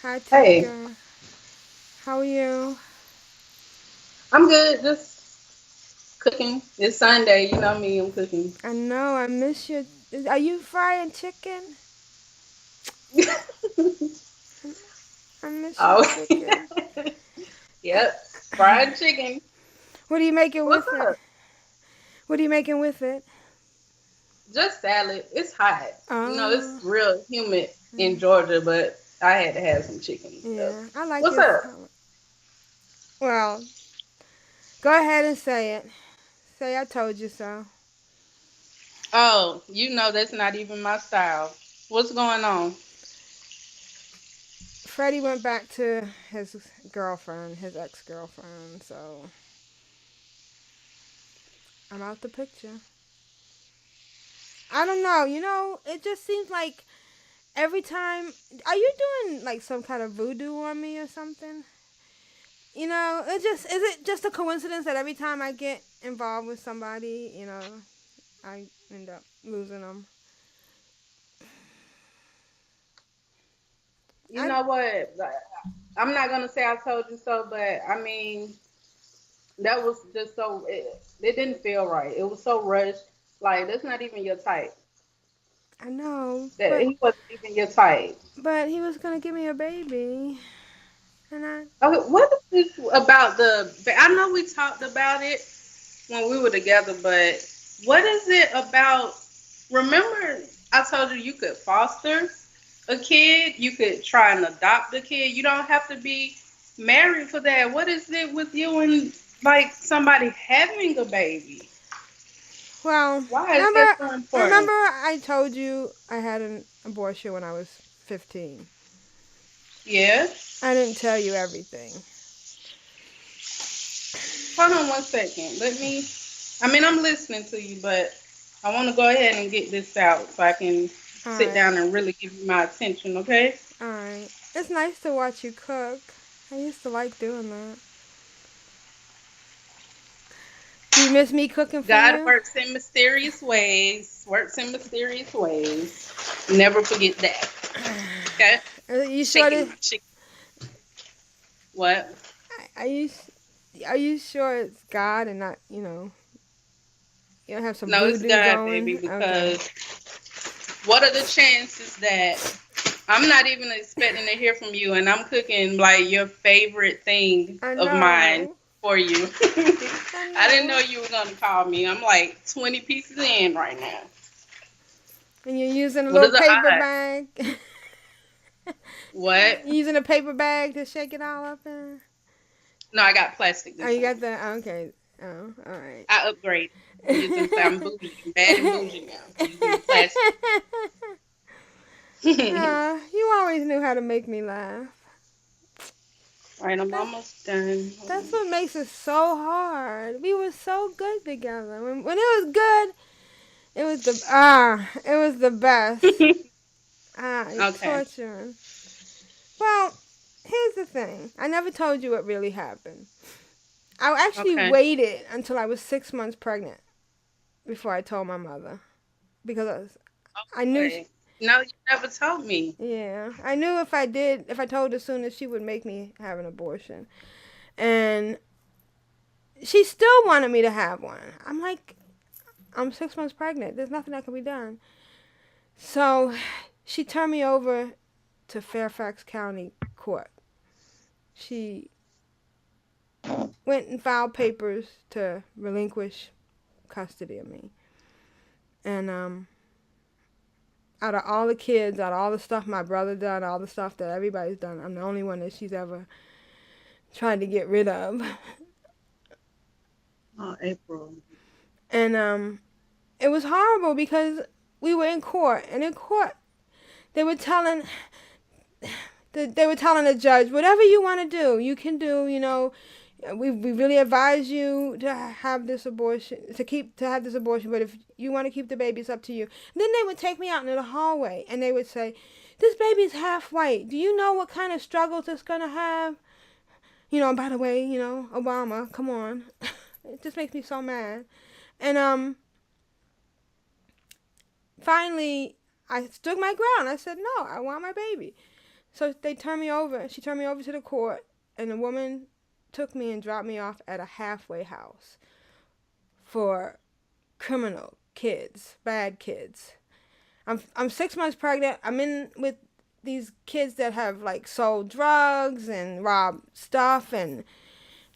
Hi, Hey, Tika. How are you? I'm good. Just cooking. It's Sunday. You know me. I'm cooking. I know, I miss you. Are you frying chicken? I miss your Oh, chicken. yep. Fried chicken. What are you making What's with it? up? What are you making with it? Just salad. It's hot. Oh, It's real humid in Georgia, but I had to have some chicken and stuff. yeah. I like What's your up? salad. Well, go ahead and say it. Say I told you so. Oh, that's not even my style. What's going on? Freddie went back to his girlfriend, his ex-girlfriend, so I'm out the picture. I don't know. It just seems like every time. Are you doing like some kind of voodoo on me or something? Is it just a coincidence that every time I get involved with somebody, I end up losing them? You I know what? I'm not gonna say I told you so, but I mean, that was just it didn't feel right. It was so rushed. Like that's not even your type. I know, That but he wasn't even your type. he was gonna give me a baby, and I Okay, what is this about I know we talked about it when we were together, but what is it about? Remember, I told you could foster a kid, you could try and adopt a kid. You don't have to be married for that. What is it with you and like somebody having a baby? well Why is that remember so remember important? I told you I had an abortion when I was 15. Yeah. I didn't tell you everything. Hold on one second. I mean, I'm listening to you, but I want to go ahead and get this out so I can All sit right, down and really give you my attention, okay? all right. It's nice to watch you cook. I used to like doing that. Do you miss me cooking for God you? works in mysterious ways, works in mysterious ways. Never forget that, okay? Are you sure Shaking that? my chicken. What? Are you are you sure it's God and not you don't have some No, it's voodoo God, baby, going? Okay. because what are the chances that I'm not even expecting to hear from you, and I'm cooking like your favorite thing I of mine know. for you. I I didn't know know. you were gonna call me. I'm like 20 pieces in right now. And you're using a What little is the paper odds? bag. What? You using a paper bag to shake it all up in. No, I got plastic Oh, this you got time. that? Okay. Oh, all right. I upgrade. I'm using I'm bougie. I'm bad and bougie now. I'm using the plastic. You always knew how to make me laugh. Right, I'm That, almost done. Hold that's on. what makes it so hard. We were so good together. When it was good, it was the best. You're Okay. torturing. Well, here's the thing. I never told you what really happened. I actually Okay. waited until I was 6 months pregnant before I told my mother because I knew. Okay. No, you never told me. Yeah, I knew if I told her sooner, she would make me have an abortion, and she still wanted me to have one. I'm like, I'm 6 months pregnant. There's nothing that can be done. So she turned me over to Fairfax County Court. She went and filed papers to relinquish custody of me. And out of all the kids, out of all the stuff my brother done, all the stuff that everybody's done, I'm the only one that she's ever tried to get rid of. Oh, April. And it was horrible because we were in court, and in court they were telling the judge, whatever you want to do, you can do. We really advise you to have this abortion, to have this abortion. But if you want to keep the baby, it's up to you. And then they would take me out into the hallway, and they would say, "This baby's half white. Do you know what kind of struggles it's gonna have?" By the way, Obama, come on, it just makes me so mad. And finally, I stood my ground. I said, "No, I want my baby." So they turned me over. She turned me over to the court, and the woman took me and dropped me off at a halfway house for criminal kids, bad kids. I'm 6 months pregnant. I'm in with these kids that have like sold drugs and robbed stuff, and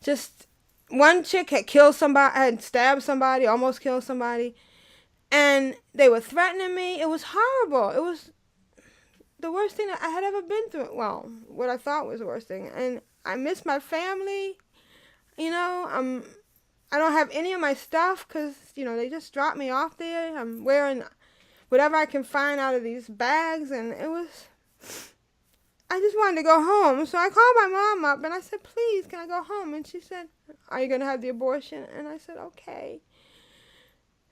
just one chick had killed somebody, had stabbed somebody, almost killed somebody, and they were threatening me. It was horrible. It was the worst thing that I had ever been through. Well, what I thought was the worst thing, and I miss my family. You know, I don't have any of my stuff because they just dropped me off there. I'm wearing whatever I can find out of these bags, and it was. I just wanted to go home, so I called my mom up and I said, "Please, can I go home?" And she said, "Are you gonna have the abortion?" And I said, "Okay."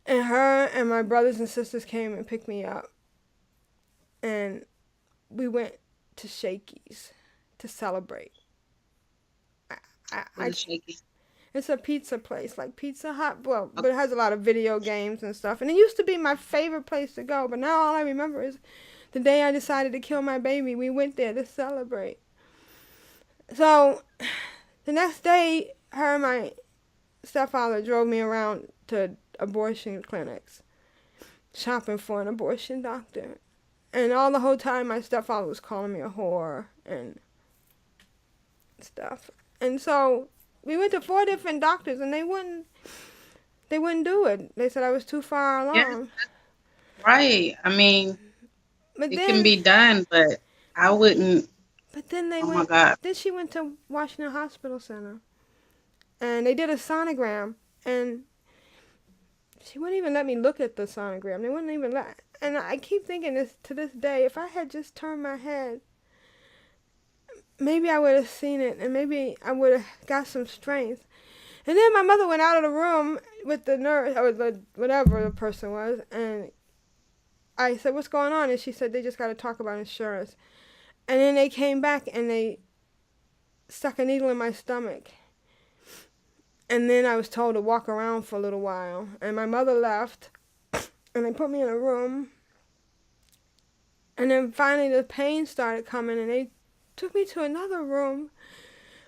And her and my brothers and sisters came and picked me up, and we went to Shakey's to celebrate. What is shaky? It's a pizza place, like Pizza Hut, well, but it has a lot of video games and stuff. And it used to be my favorite place to go, but now all I remember is the day I decided to kill my baby. We went there to celebrate. So the next day, her and my stepfather drove me around to abortion clinics, shopping for an abortion doctor. And all the whole time, my stepfather was calling me a whore and stuff. And so we went to 4 different doctors, and they wouldn't do it. They said I was too far along. Yeah, right. I mean, but it then, can be done, but I wouldn't. But then they Oh went. my God. Then she went to Washington Hospital Center, and they did a sonogram, and she wouldn't even let me look at the sonogram. They wouldn't even let. And I keep thinking this to this day. If I had just turned my head, maybe I would have seen it, and maybe I would have got some strength. And then my mother went out of the room with the nurse, or whatever the person was, and I said, "What's going on?" And she said, "They just got to talk about insurance." And then they came back, and they stuck a needle in my stomach. And then I was told to walk around for a little while. And my mother left, and they put me in a room. And then finally the pain started coming, and they took me to another room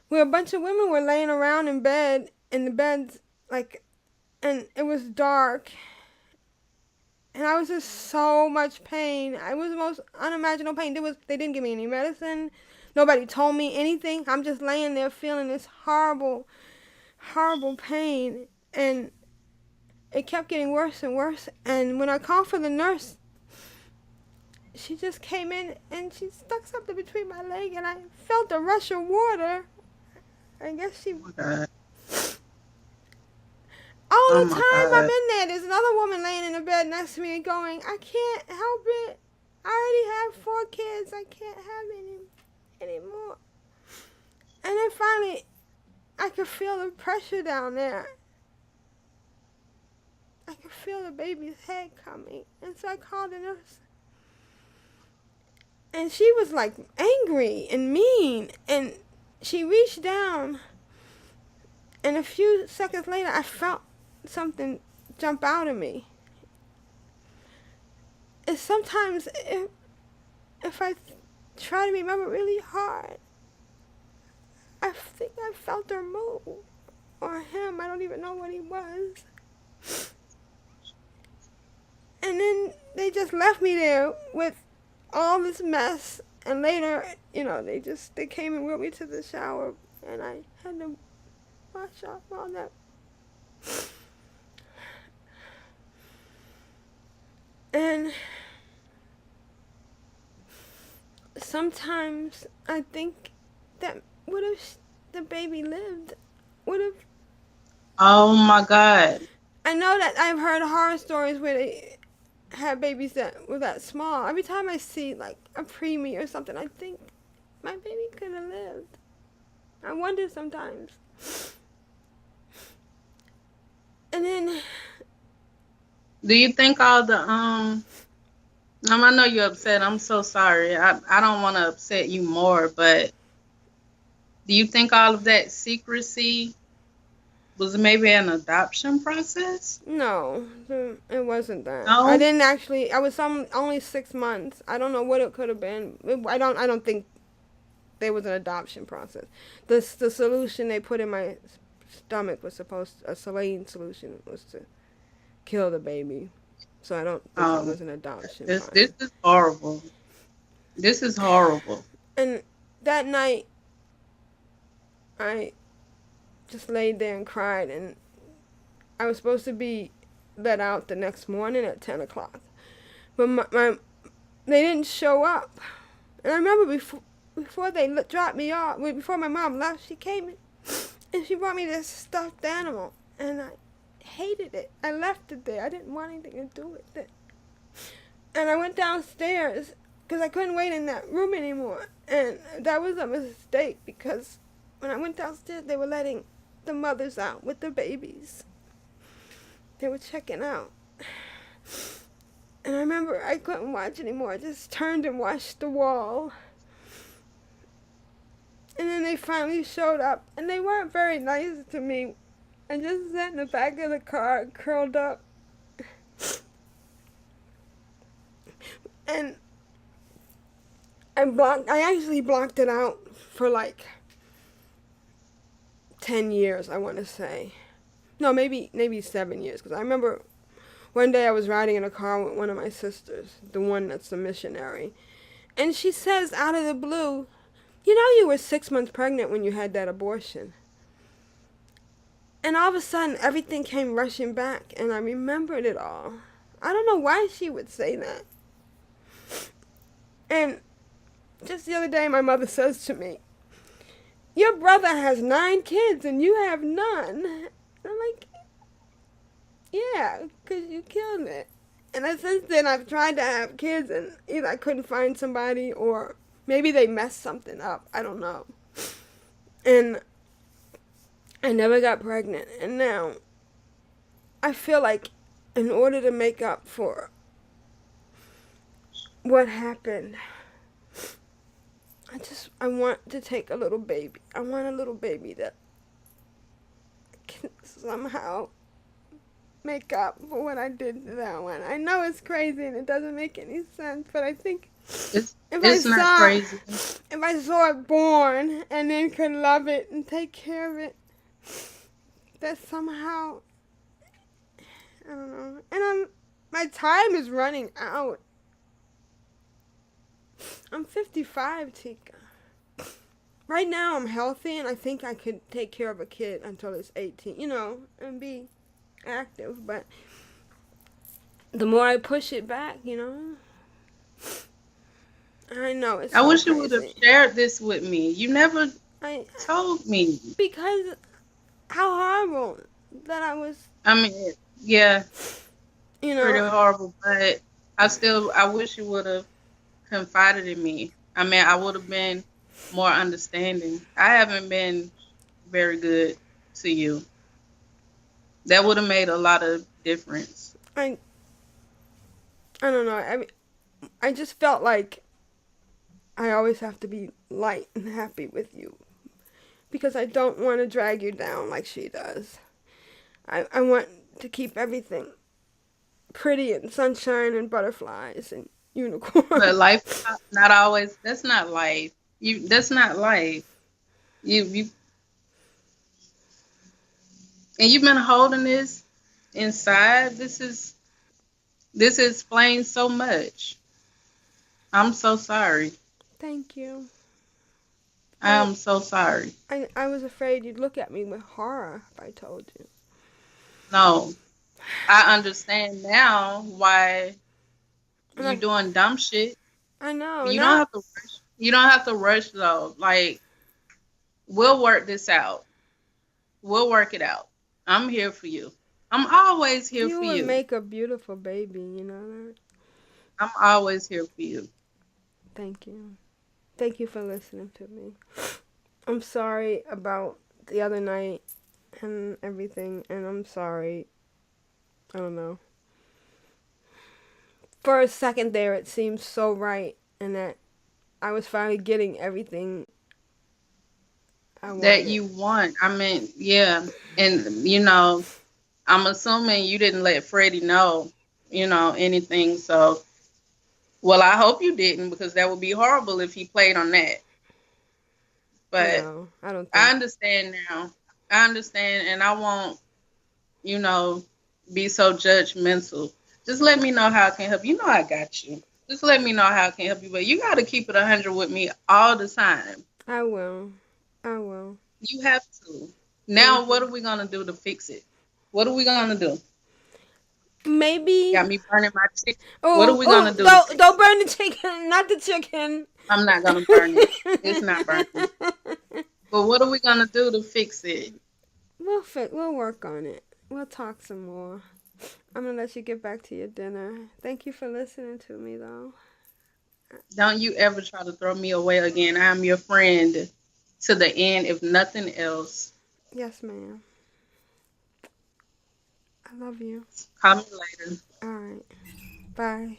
where a bunch of women were laying around in bed, in the beds, and it was dark. And I was in so much pain. I was the most unimaginable pain. They didn't give me any medicine. Nobody told me anything. I'm just laying there feeling this horrible, horrible pain. And it kept getting worse and worse. And when I called for the nurse, she just came in and she stuck something between my leg, and I felt a rush of water. I guess she... Oh my God. All Oh the my time God. I'm in there, there's another woman laying in the bed next to me going, "I can't help it. I already have 4 kids. I can't have any more." And then finally, I could feel the pressure down there. I could feel the baby's head coming. And so I called the nurse. And she was like angry and mean. And she reached down. And a few seconds later, I felt something jump out of me. And sometimes if I try to remember really hard, I think I felt her move. Or him. I don't even know what he was. And then they just left me there with all this mess. And later, they came and wheeled me to the shower. And I had to wash off all that. And sometimes I think that what if the baby lived? What if... Oh my God. I know that I've heard horror stories where they had babies that were that small. Every time I see like a preemie or something, I think my baby could have lived. I wonder sometimes. And then... Do you think all the I know you're upset. I'm so sorry. I don't want to upset you more, but do you think all of that secrecy was maybe an adoption process? No, it wasn't that. No? I didn't actually. I was only 6 months. I don't know what it could have been. I don't think there was an adoption process. The solution they put in my stomach was a saline solution was to kill the baby. So I don't think it Um, was an adoption this process. is horrible. This is horrible. And that night, I just laid there and cried, and I was supposed to be let out the next morning at 10 o'clock. But they didn't show up. And I remember before they dropped me off, before my mom left, she came in and she brought me this stuffed animal. And I hated it. I left it there. I didn't want anything to do with it. And I went downstairs because I couldn't wait in that room anymore. And that was a mistake because when I went downstairs, they were letting the mothers out with the babies. They were checking out. And I remember I couldn't watch anymore. I just turned and watched the wall. And then they finally showed up. And they weren't very nice to me. I just sat in the back of the car, curled up. And I actually blocked it out for like 10 years, I want to say. No, maybe 7 years. Because I remember one day I was riding in a car with one of my sisters, the one that's a missionary. And she says out of the blue, you know you were 6 months pregnant when you had that abortion. And all of a sudden, everything came rushing back, and I remembered it all. I don't know why she would say that. And just the other day, my mother says to me, your brother has 9 kids, and you have none. And I'm like, yeah, because you killed it. And since then, I've tried to have kids, and either I couldn't find somebody, or maybe they messed something up. I don't know. And I never got pregnant. And now, I feel like in order to make up for what happened, I want to take a little baby. I want a little baby that can somehow make up for what I did to that one. I know it's crazy and it doesn't make any sense, but I think it's not crazy. If I saw it born and then could love it and take care of it, that somehow, I don't know. And my time is running out. I'm 55, Tika. Right now I'm healthy and I think I could take care of a kid until it's 18, and be active. But the more I push it back, I know it's I so wish you crazy. would have shared this with me. You never told me. Because how horrible that I was. I mean, yeah, pretty horrible. But I wish you would have confided in me. I mean, I would have been more understanding. I haven't been very good to you. That would have made a lot of difference. I don't know. I just felt like I always have to be light and happy with you. Because I don't want to drag you down like she does. I want to keep everything pretty and sunshine and butterflies and unicorns. But life is not always. That's not life. That's not life. You and you've been holding this inside. This explains so much. I'm so sorry. Thank you. I am so sorry. I was afraid you'd look at me with horror if I told you. No. I understand now why you're doing dumb shit. I know. You don't have to rush. You don't have to rush though. Like, we'll work this out. We'll work it out. I'm here for you. I'm always here for you. You would make a beautiful baby, you know that? I'm always here for you. Thank you. Thank you for listening to me. I'm sorry about the other night and everything, and I'm sorry. I don't know. For a second there, it seemed so right, and that I was finally getting everything I wanted. That you want. I mean, yeah. And, I'm assuming you didn't let Freddie know, anything. So, well, I hope you didn't, because that would be horrible if he played on that. But No, I don't I think. understand now. I understand, and I won't, be so judgmental. Just let me know how I can help. You know I got you. Just let me know how I can help you. But you got to keep it 100 with me all the time. I will. I will. You have to. Now, Thank what you. are we going to do to fix it? What are we going to do? Maybe. Got me burning my chicken. What are Oh, we going to oh! do to Don't fix don't it? burn the chicken. Not the chicken. I'm not going to burn it. It's not burning. But what are we going to do to fix it? We'll work on it. We'll talk some more. I'm gonna let you get back to your dinner. Thank you for listening to me, though. Don't you ever try to throw me away again. I'm your friend to the end, if nothing else. Yes, ma'am. I love you. Call me later. All right. Bye.